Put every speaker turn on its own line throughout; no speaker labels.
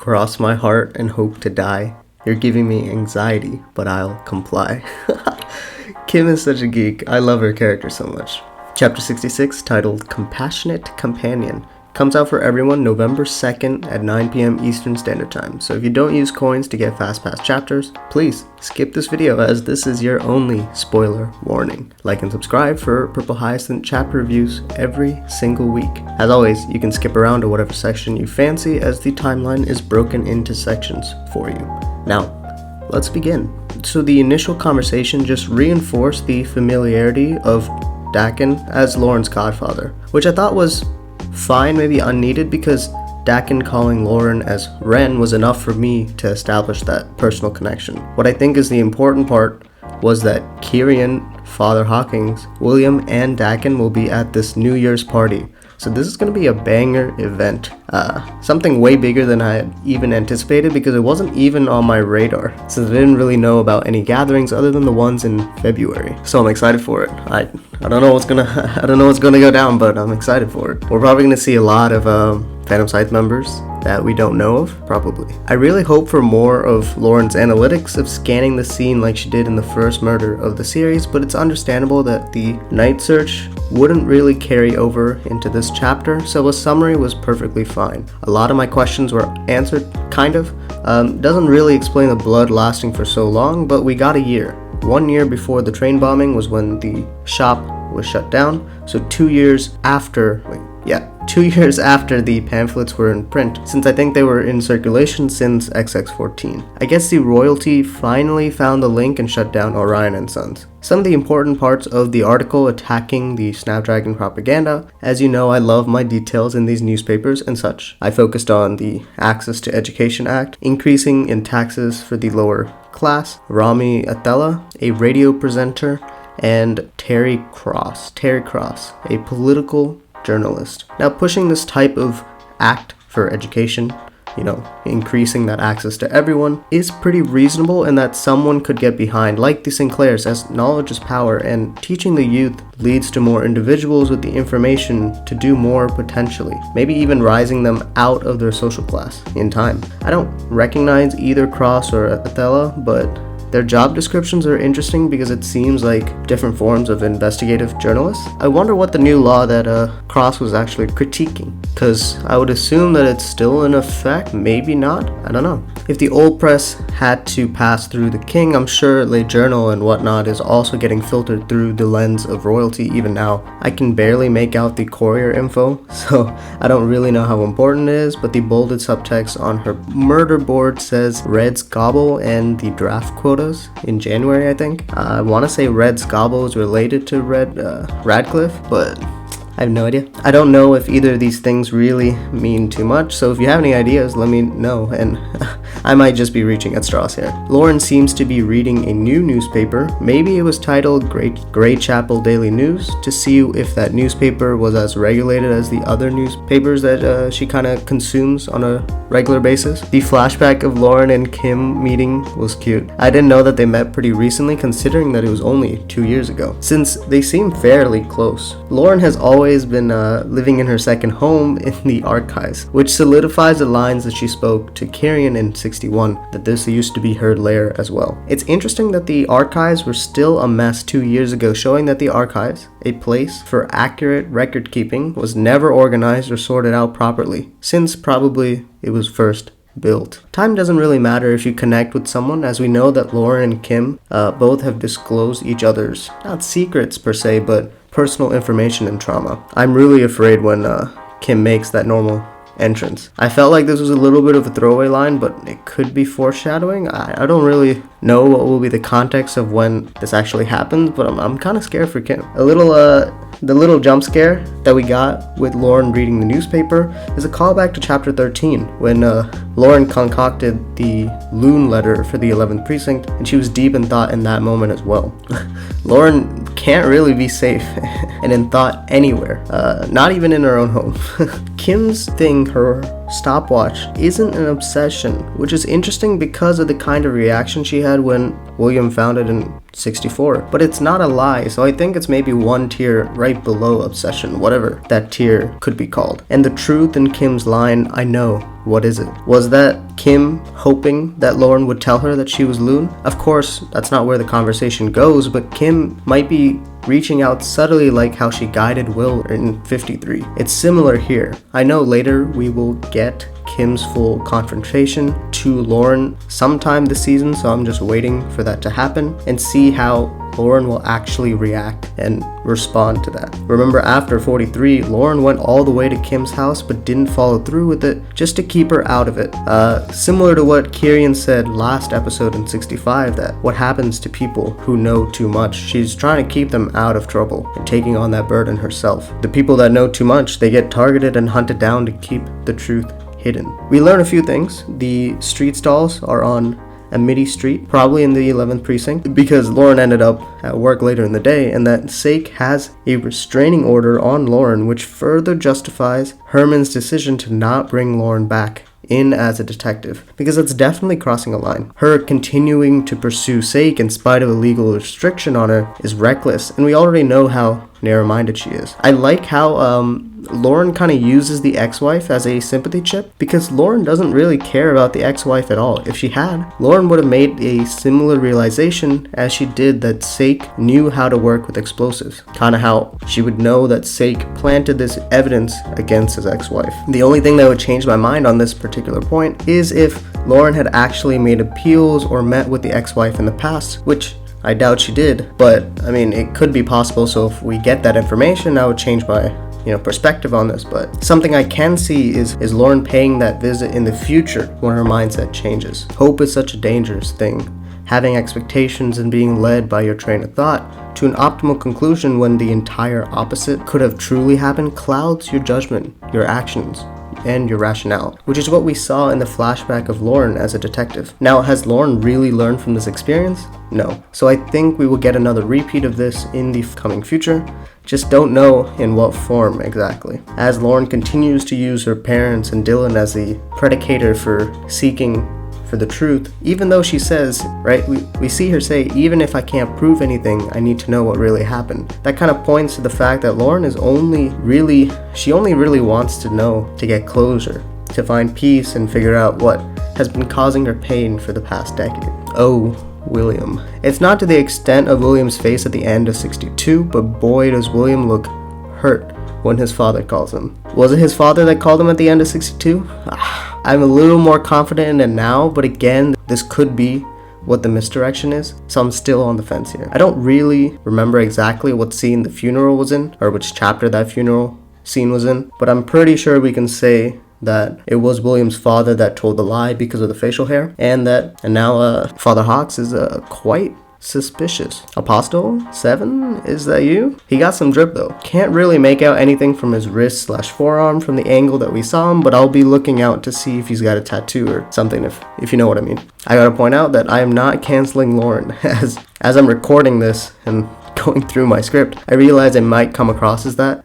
Cross my heart and hope to die. You're giving me anxiety, but I'll comply. Kim is such a geek. I love her character so much. Chapter 66, titled Compassionate Companion, comes out for everyone November 2nd at 9 p.m. Eastern Standard Time. So if you don't use coins to get fast pass chapters, please skip this video as this is your only spoiler warning. Like and subscribe for Purple Hyacinth chapter reviews every single week. As always, you can skip around to whatever section you fancy as the timeline is broken into sections for you. Now, let's begin. So the initial conversation just reinforced the familiarity of Dakin as Lauren's godfather, which I thought was fine, maybe unneeded, because Dakin calling Lauren as Ren was enough for me to establish that personal connection. What I think is the important part was that Kirian, Father Hawkins, William, and Dakin will be at this New Year's party. So this is going to be a banger event. Something way bigger than I had even anticipated because it wasn't even on my radar, since I didn't really know about any gatherings other than the ones in February. So I'm excited for it. I don't know what's gonna go down, but I'm excited for it. We're probably gonna see a lot of Phantom Scythe members that we don't know of, probably. I really hope for more of Lauren's analytics of scanning the scene like she did in the first murder of the series, but it's understandable that the night search wouldn't really carry over into this chapter, so a summary was perfectly fine. A lot of my questions were answered, kind of. Doesn't really explain the blood lasting for so long, but we got a year. 1 year before the train bombing was when the shop was shut down, so 2 years after, 2 years after the pamphlets were in print, since I think they were in circulation since XX14. I guess the royalty finally found the link and shut down Orion and Sons. Some of the important parts of the article attacking the Snapdragon propaganda. As you know, I love my details in these newspapers and such. I focused on the Access to Education Act, increasing in taxes for the lower class, Rami Atella, a radio presenter, and Terry Cross, a political journalist. Now, pushing this type of act for education, increasing that access to everyone, is pretty reasonable and that someone could get behind, like the Sinclairs, as knowledge is power, and teaching the youth leads to more individuals with the information to do more potentially, maybe even rising them out of their social class in time. I don't recognize either Cross or Atella, but their job descriptions are interesting because it seems like different forms of investigative journalists. I wonder what the new law that Cross was actually critiquing, because I would assume that it's still in effect, maybe not, I don't know. If the old press had to pass through the king, I'm sure Le Journal and whatnot is also getting filtered through the lens of royalty even now. I can barely make out the courier info, so I don't really know how important it is, but the bolded subtext on her murder board says Red's Gobble and the draft quotas in January, I think. I want to say Red's Gobble is related to Radcliffe, but I have no idea. I don't know if either of these things really mean too much, so if you have any ideas, let me know, and I might just be reaching at straws here. Lauren seems to be reading a new newspaper. Maybe it was titled Grey Chapel Daily News, to see if that newspaper was as regulated as the other newspapers that she kind of consumes on a regular basis. The flashback of Lauren and Kim meeting was cute. I didn't know that they met pretty recently, considering that it was only 2 years ago, since they seem fairly close. Lauren has always been living in her second home in the archives, which solidifies the lines that she spoke to Kirian in 61, that this used to be her lair as well. It's interesting that the archives were still a mess 2 years ago, showing that the archives, a place for accurate record keeping, was never organized or sorted out properly, since probably it was first built. Time doesn't really matter if you connect with someone, as we know that Lauren and Kim both have disclosed each other's, not secrets per se, but personal information and trauma. I'm really afraid when Kim makes that normal entrance. I felt like this was a little bit of a throwaway line, but it could be foreshadowing. I don't really know what will be the context of when this actually happens, but I'm kind of scared for Kim. The little jump scare that we got with Lauren reading the newspaper is a callback to chapter 13, when Lauren concocted the loon letter for the 11th precinct, and she was deep in thought in that moment as well. Lauren can't really be safe and in thought anywhere, not even in her own home. Kim's thing, her stopwatch isn't an obsession, which is interesting because of the kind of reaction she had when William found it in 64. But it's not a lie, so I think it's maybe one tier right below obsession, whatever that tier could be called. And the truth in Kim's line, I know, what is it? Was that Kim hoping that Lauren would tell her that she was Loon? Of course, that's not where the conversation goes, but Kim might be reaching out subtly like how she guided Will in 53. It's similar here. I know later we will get Kim's full confrontation to Lauren sometime this season, so I'm just waiting for that to happen and see how Lauren will actually react and respond to that. Remember, after 43, Lauren went all the way to Kim's house but didn't follow through with it just to keep her out of it. Similar to what Kieran said last episode in 65, that what happens to people who know too much, she's trying to keep them out of trouble and taking on that burden herself. The people that know too much, they get targeted and hunted down to keep the truth hidden. We learn a few things. The street stalls are on Amity Street, probably in the 11th precinct, because Lauren ended up at work later in the day, and that Sake has a restraining order on Lauren, which further justifies Herman's decision to not bring Lauren back in as a detective, because it's definitely crossing a line. Her continuing to pursue Sake in spite of a legal restriction on her is reckless, and we already know how narrow-minded she is. I like how Lauren kind of uses the ex-wife as a sympathy chip, because Lauren doesn't really care about the ex-wife at all. If she had, Lauren would have made a similar realization as she did that Sake knew how to work with explosives. Kind of how she would know that Sake planted this evidence against his ex-wife. The only thing that would change my mind on this particular point is if Lauren had actually made appeals or met with the ex-wife in the past, which I doubt she did, but I mean, it could be possible. So if we get that information, I would change my perspective on this. But something I can see is Lauren paying that visit in the future when her mindset changes. Hope is such a dangerous thing. Having expectations and being led by your train of thought to an optimal conclusion when the entire opposite could have truly happened clouds your judgment, your actions, and your rationale, which is what we saw in the flashback of Lauren as a detective. Now, has Lauren really learned from this experience? No. So I think we will get another repeat of this in the coming future. Just don't know in what form exactly. As Lauren continues to use her parents and Dylan as the predicator for seeking for the truth, even though she says, right, we see her say, even if I can't prove anything, I need to know what really happened. That kind of points to the fact that Lauren is only really wants to know to get closure, to find peace and figure out what has been causing her pain for the past decade. Oh, William. It's not to the extent of William's face at the end of 62, but boy does William look hurt when his father calls him. Was it his father that called him at the end of 62? I'm a little more confident in it now, but again, this could be what the misdirection is, so I'm still on the fence here. I don't really remember exactly what scene the funeral was in, or which chapter that funeral scene was in, but I'm pretty sure we can say that it was William's father that told the lie because of the facial hair, and now Father Hawks is quite suspicious. Apostle 7, is that you? He got some drip though. Can't really make out anything from his wrist/forearm from the angle that we saw him, but I'll be looking out to see if he's got a tattoo or something, if you know what I mean. I gotta point out that I am not canceling Lauren. As I'm recording this and going through my script, I realize it might come across as that.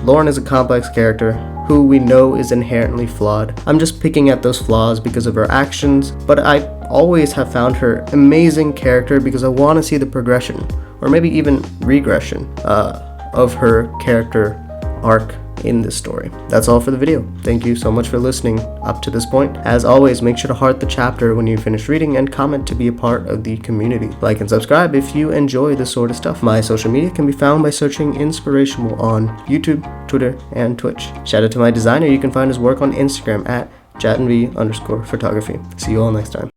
Lauren is a complex character who we know is inherently flawed. I'm just picking at those flaws because of her actions, but I always have found her amazing character because I want to see the progression, or maybe even regression, of her character arc in this story. That's all for the video. Thank you so much for listening up to this point. As always, make sure to heart the chapter when you finish reading and comment to be a part of the community. Like and subscribe if you enjoy this sort of stuff. My social media can be found by searching Inspirational on YouTube, Twitter, and Twitch. Shout out to my designer. You can find his work on Instagram at JatinV_photography. See you all next time.